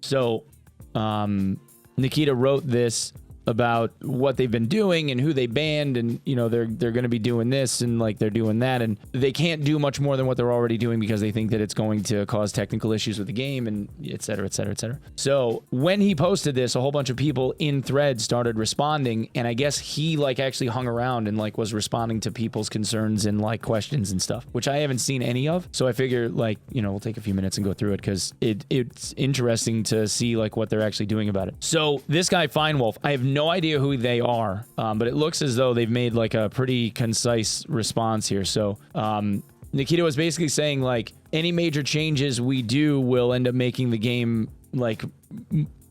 So Nikita wrote this about what they've been doing and who they banned, and they're going to be doing this and like they're doing that, and they can't do much more than what they're already doing because they think that it's going to cause technical issues with the game, and et cetera, et cetera, et cetera. So when he posted this, a whole bunch of people in threads started responding, and I guess he like actually hung around and like was responding to people's concerns and like questions and stuff, which I haven't seen any of. So I figure like we'll take a few minutes and go through it because it's interesting to see like what they're actually doing about it. So this guy Feinwolf, I have no idea who they are, but it looks as though they've made like a pretty concise response here. So Nikita was basically saying like any major changes we do will end up making the game like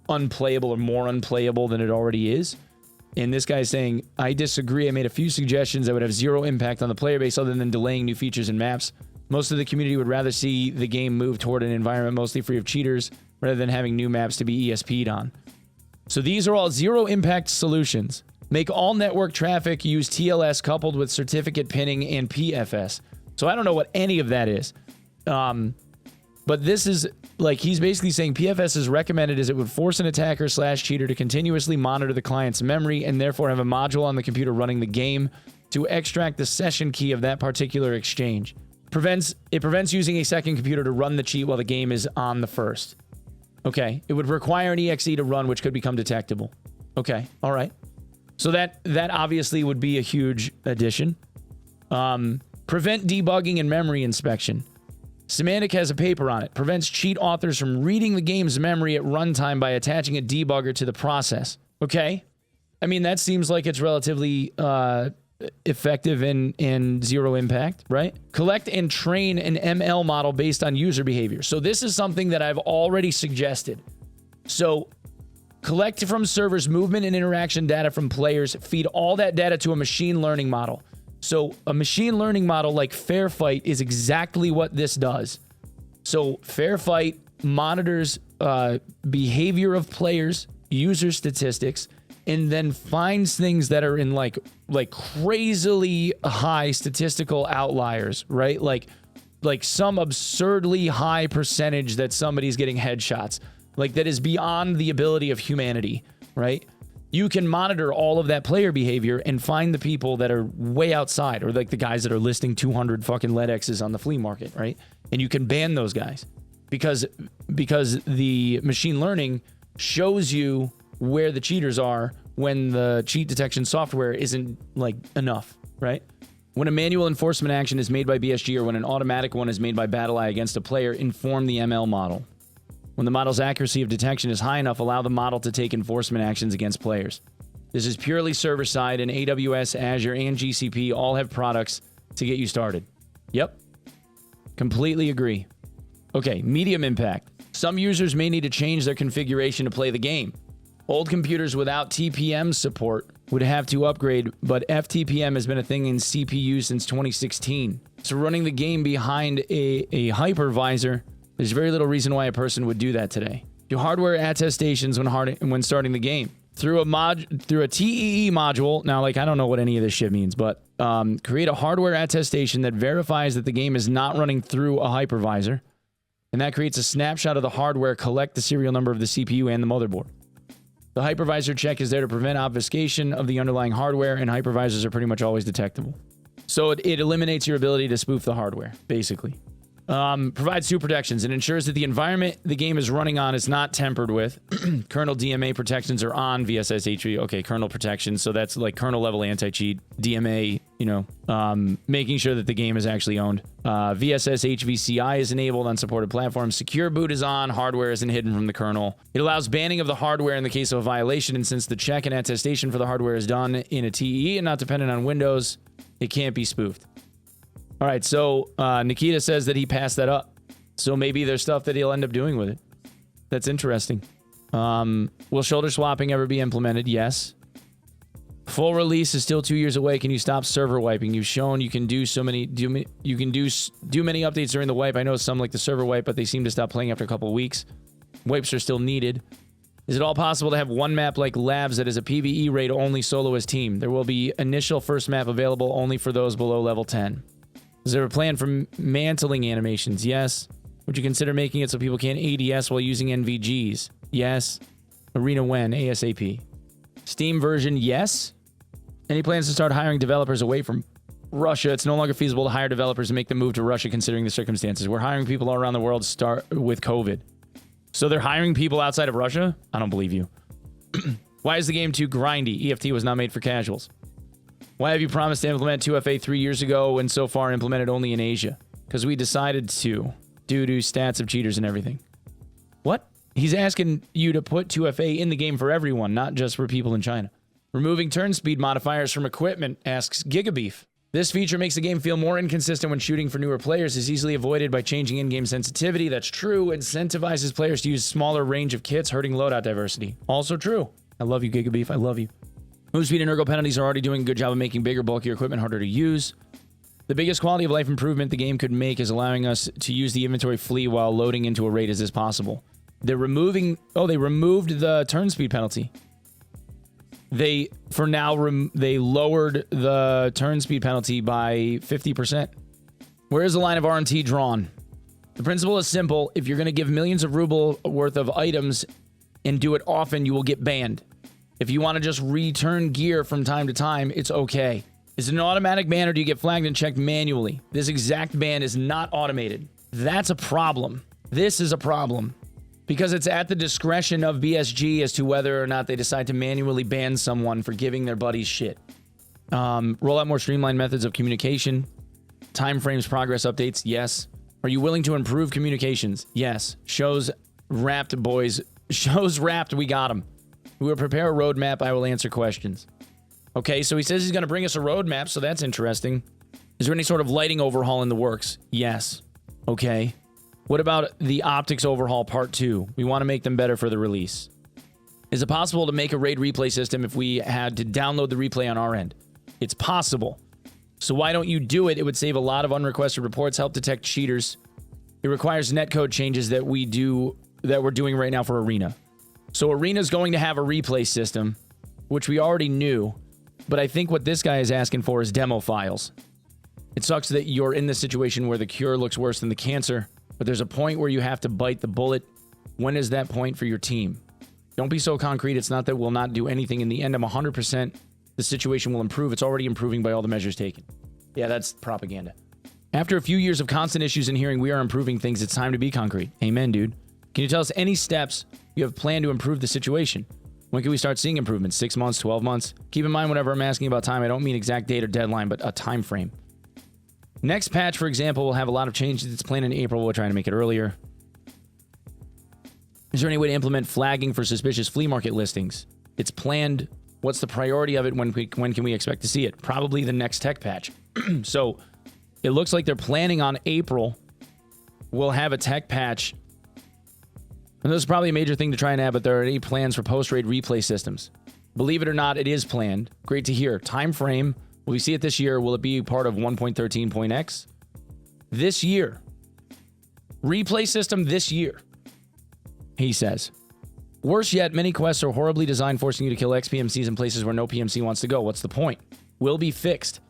unplayable or more unplayable than it already is. And this guy's saying, I disagree. I made a few suggestions that would have zero impact on the player base other than delaying new features and maps. Most of the community would rather see the game move toward an environment mostly free of cheaters rather than having new maps to be ESP'd on. So these are all zero impact solutions. Make all network traffic use TLS coupled with certificate pinning and PFS. So I don't know what any of that is. But this is like, he's basically saying PFS is recommended as it would force an attacker / cheater to continuously monitor the client's memory and therefore have a module on the computer running the game to extract the session key of that particular exchange. It prevents using a second computer to run the cheat while the game is on the first. Okay, it would require an EXE to run, which could become detectable. Okay, all right. So that obviously would be a huge addition. Prevent debugging and memory inspection. Semantic has a paper on it. Prevents cheat authors from reading the game's memory at runtime by attaching a debugger to the process. Okay. I mean, that seems like it's relatively effective and zero impact, right? Collect and train an ML model based on user behavior. So this is something that I've already suggested. So collect from servers movement and interaction data from players, feed all that data to a machine learning model. So a machine learning model like Fair Fight is exactly what this does. So Fair Fight monitors behavior of players, user statistics, and then finds things that are in like crazily high statistical outliers, right? Like some absurdly high percentage that somebody's getting headshots, like that is beyond the ability of humanity, right? You can monitor all of that player behavior and find the people that are way outside, or like the guys that are listing 200 fucking LEDXs on the flea market, right? And you can ban those guys because the machine learning shows you where the cheaters are when the cheat detection software isn't like enough, right? When a manual enforcement action is made by BSG or when an automatic one is made by BattlEye against a player, inform the ML model. When the model's accuracy of detection is high enough, allow the model to take enforcement actions against players. This is purely server-side, and AWS, Azure, and GCP all have products to get you started. Yep. Completely agree. Okay, medium impact. Some users may need to change their configuration to play the game. Old computers without TPM support would have to upgrade, but FTPM has been a thing in CPU since 2016. So running the game behind a hypervisor, there's very little reason why a person would do that today. Do hardware attestations when starting the game. Through a TEE module, now like I don't know what any of this shit means, but create a hardware attestation that verifies that the game is not running through a hypervisor, and that creates a snapshot of the hardware, collect the serial number of the CPU and the motherboard. The hypervisor check is there to prevent obfuscation of the underlying hardware, and hypervisors are pretty much always detectable. So it eliminates your ability to spoof the hardware, basically. Provides two protections. It ensures that the environment the game is running on is not tampered with. Kernel DMA protections are on VSS HV. Okay, kernel protection. So that's like kernel level anti-cheat. DMA, making sure that the game is actually owned. VSS HVCI is enabled on supported platforms. Secure boot is on. Hardware isn't hidden from the kernel. It allows banning of the hardware in the case of a violation. And since the check and attestation for the hardware is done in a TEE and not dependent on Windows, it can't be spoofed. All right, so Nikita says that he passed that up. So maybe there's stuff that he'll end up doing with it. That's interesting. Will shoulder swapping ever be implemented? Yes. Full release is still 2 years away. Can you stop server wiping? You've shown you can do many updates during the wipe. I know some like the server wipe, but they seem to stop playing after a couple of weeks. Wipes are still needed. Is it all possible to have one map like Labs that is a PvE raid only solo as team? There will be initial first map available only for those below level 10. Is there a plan for mantling animations? Yes. Would you consider making it so people can't ADS while using NVGs? Yes. Arena when? ASAP. Steam version, yes. Any plans to start hiring developers away from Russia? It's no longer feasible to hire developers and make the move to Russia considering the circumstances. We're hiring people all around the world to start with COVID. So they're hiring people outside of Russia? I don't believe you. Why is the game too grindy? EFT was not made for casuals. Why have you promised to implement 2FA 3 years ago and so far implemented only in Asia? Because we decided to, due to stats of cheaters and everything. What? He's asking you to put 2FA in the game for everyone, not just for people in China. Removing turn speed modifiers from equipment, asks Gigabeef. This feature makes the game feel more inconsistent when shooting for newer players. Is easily avoided by changing in-game sensitivity. That's true. Incentivizes players to use smaller range of kits, hurting loadout diversity. Also true. I love you, Gigabeef. I love you. Move speed and ergo penalties are already doing a good job of making bigger, bulkier equipment harder to use. The biggest quality of life improvement the game could make is allowing us to use the inventory flea while loading into a raid as is possible. They're removing... Oh, they removed the turn speed penalty. They, for now, they lowered the turn speed penalty by 50%. Where is the line of RNT drawn? The principle is simple. If you're going to give millions of ruble worth of items and do it often, you will get banned. If you want to just return gear from time to time, it's okay. Is it an automatic ban or do you get flagged and checked manually? This exact ban is not automated. That's a problem. This is a problem. Because it's at the discretion of BSG as to whether or not they decide to manually ban someone for giving their buddies shit. Roll out more streamlined methods of communication. Timeframes, progress updates, yes. Are you willing to improve communications? Yes. Shows wrapped, boys. Shows wrapped, we got them. We will prepare a roadmap, I will answer questions. Okay, so he says he's going to bring us a roadmap, so that's interesting. Is there any sort of lighting overhaul in the works? Yes. Okay. What about the optics overhaul part 2? We want to make them better for the release. Is it possible to make a raid replay system if we had to download the replay on our end? It's possible. So why don't you do it? It would save a lot of unrequested reports, help detect cheaters. It requires netcode changes that we're doing right now for Arena. So Arena's going to have a replay system, which we already knew, but I think what this guy is asking for is demo files. It sucks that you're in this situation where the cure looks worse than the cancer, but there's a point where you have to bite the bullet. When is that point for your team? Don't be so concrete. It's not that we'll not do anything. In the end, I'm 100% the situation will improve. It's already improving by all the measures taken. Yeah, that's propaganda. After a few years of constant issues and hearing we are improving things, it's time to be concrete. Amen, dude. Can you tell us any steps you have planned to improve the situation? When can we start seeing improvements? 6 months, 12 months? Keep in mind, whenever I'm asking about time, I don't mean exact date or deadline, but a time frame. Next patch, for example, will have a lot of changes. It's planned in April. We're trying to make it earlier. Is there any way to implement flagging for suspicious flea market listings? It's planned. What's the priority of it? When can we expect to see it? Probably the next tech patch. So it looks like they're planning on April. We'll have a tech patch. And this is probably a major thing to try and add, but there are any plans for post-raid replay systems. Believe it or not, it is planned. Great to hear. Time frame. Will we see it this year? Will it be part of 1.13.x? This year. Replay system this year. He says. Worse yet, many quests are horribly designed, forcing you to kill ex-PMCs in places where no PMC wants to go. What's the point? Will be fixed.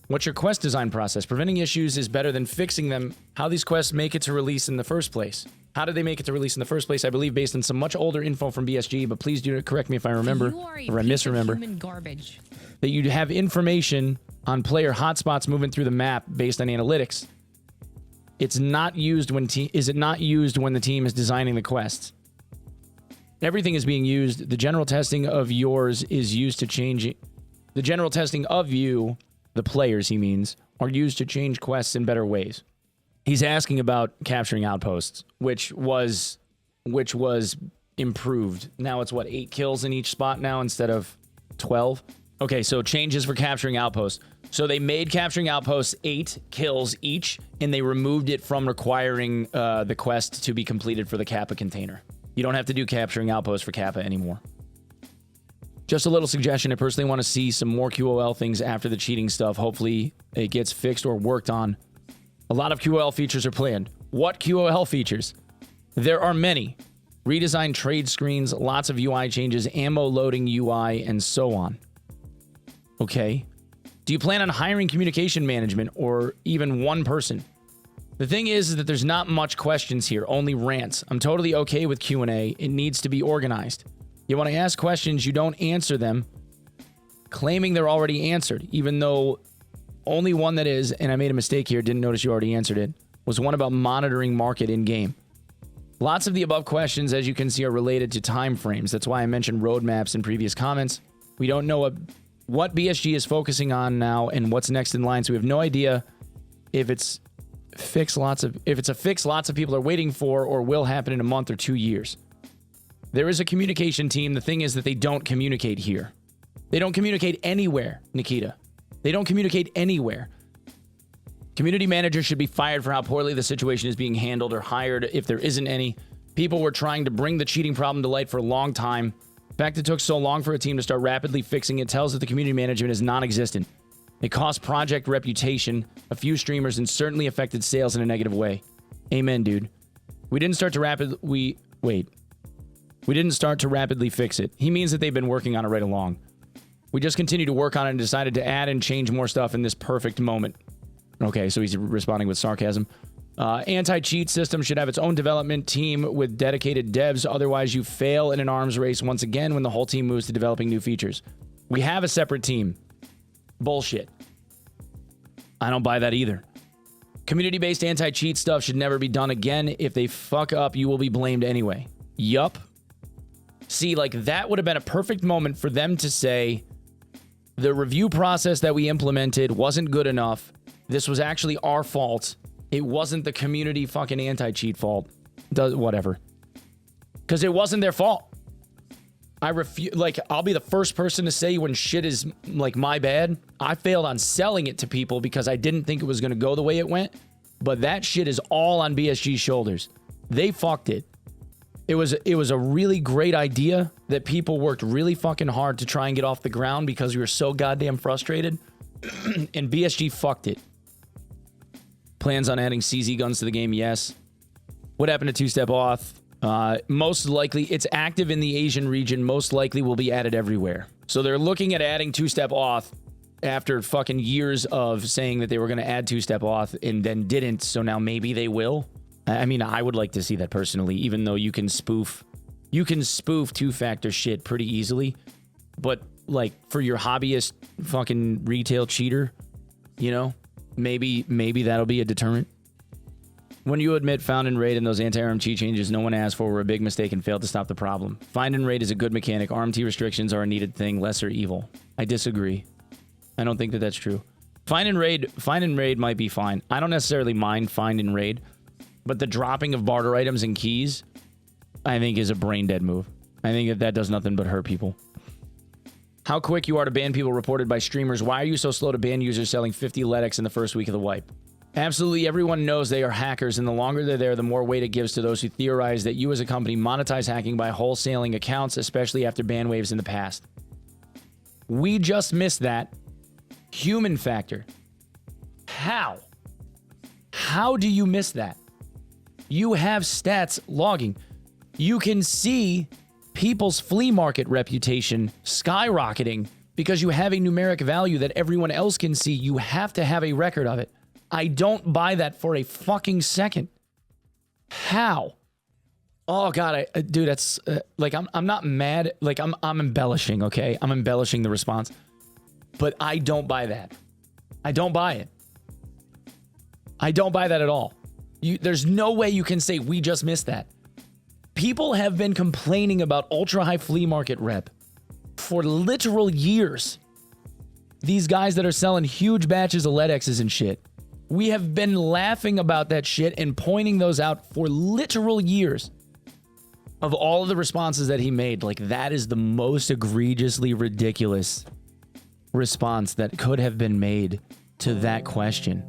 What's your quest design process? Preventing issues is better than fixing them. How these quests make it to release in the first place? How did they make it to release in the first place? I believe based on some much older info from BSG, but please do correct me if I remember or I misremember. Garbage. That you have information on player hotspots moving through the map based on analytics. It's not used when is it not used when the team is designing the quests? Everything is being used. The general testing of yours is used to change it. The general testing of you, the players he means, are used to change quests in better ways. He's asking about capturing outposts, which was improved. Now it's what, 8 kills in each spot now instead of 12? Okay, so changes for capturing outposts. So they made capturing outposts 8 kills each, and they removed it from requiring the quest to be completed for the Kappa container. You don't have to do capturing outposts for Kappa anymore. Just a little suggestion. I personally want to see some more QOL things after the cheating stuff. Hopefully it gets fixed or worked on. A lot of QOL features are planned. What QOL features? There are many. Redesigned trade screens, lots of UI changes, ammo loading UI, and so on. Okay. Do you plan on hiring communication management or even one person? The thing is that there's not much questions here, only rants. I'm totally okay with Q&A. It needs to be organized. You want to ask questions, you don't answer them, claiming they're already answered, even though only one that is, and I made a mistake here, didn't notice you already answered it, was one about monitoring market in-game. Lots of the above questions, as you can see, are related to time frames. That's why I mentioned roadmaps in previous comments. We don't know what BSG is focusing on now and what's next in line, so we have no idea if it's a fix lots of people are waiting for or will happen in a month or 2 years. There is a communication team. The thing is that they don't communicate here. They don't communicate anywhere, Nikita. They don't communicate anywhere. Community managers should be fired for how poorly the situation is being handled or hired if there isn't any. People were trying to bring the cheating problem to light for a long time. The fact it took so long for a team to start rapidly fixing it tells that the community management is non-existent. It cost project reputation, a few streamers, and certainly affected sales in a negative way. Amen, dude. We didn't start to rapidly fix it. He means that they've been working on it right along. We just continued to work on it and decided to add and change more stuff in this perfect moment. Okay, so he's responding with sarcasm. Anti-cheat system should have its own development team with dedicated devs. Otherwise, you fail in an arms race once again when the whole team moves to developing new features. We have a separate team. Bullshit. I don't buy that either. Community-based anti-cheat stuff should never be done again. If they fuck up, you will be blamed anyway. Yup. See, like, that would have been a perfect moment for them to say, the review process that we implemented wasn't good enough. This was actually our fault. It wasn't the community fucking anti-cheat fault. Whatever. Because it wasn't their fault. I refuse. Like, I'll be the first person to say when shit is, like, my bad. I failed on selling it to people because I didn't think it was going to go the way it went. But that shit is all on BSG's shoulders. They fucked it. It was a really great idea that people worked really fucking hard to try and get off the ground because we were so goddamn frustrated. And BSG fucked it. Plans on adding CZ guns to the game? Yes. What happened to two-step auth? Most likely, it's active in the Asian region. Most likely will be added everywhere. So they're looking at adding two-step auth after fucking years of saying that they were going to add two-step auth and then didn't. So now maybe they will. I mean, I would like to see that personally, even though you can spoof two-factor shit pretty easily. But, like, for your hobbyist fucking retail cheater, you know, maybe that'll be a deterrent. When you admit found and raid and those anti-ARM cheat changes no one asked for were a big mistake and failed to stop the problem. Find and raid is a good mechanic. RMT restrictions are a needed thing, lesser evil. I disagree. I don't think that that's true. Find and raid might be fine. I don't necessarily mind find and raid. But the dropping of barter items and keys, I think, is a brain-dead move. I think that does nothing but hurt people. How quick you are to ban people reported by streamers. Why are you so slow to ban users selling 50 LEDX in the first week of the wipe? Absolutely everyone knows they are hackers, and the longer they're there, the more weight it gives to those who theorize that you as a company monetize hacking by wholesaling accounts, especially after ban waves in the past. We just missed that human factor. How? How do you miss that? You have stats logging. You can see people's flea market reputation skyrocketing because you have a numeric value that everyone else can see. You have to have a record of it. I don't buy that for a fucking second. How? Oh God, dude, that's like I'm not mad. Like I'm embellishing. Okay, I'm embellishing the response, but I don't buy that. I don't buy it. I don't buy that at all. There's no way you can say we just missed that. People have been complaining about ultra-high flea market rep for literal years. These guys that are selling huge batches of LEDXs and shit. We have been laughing about that shit and pointing those out for literal years. Of all of the responses that he made, like, that is the most egregiously ridiculous response that could have been made to that question.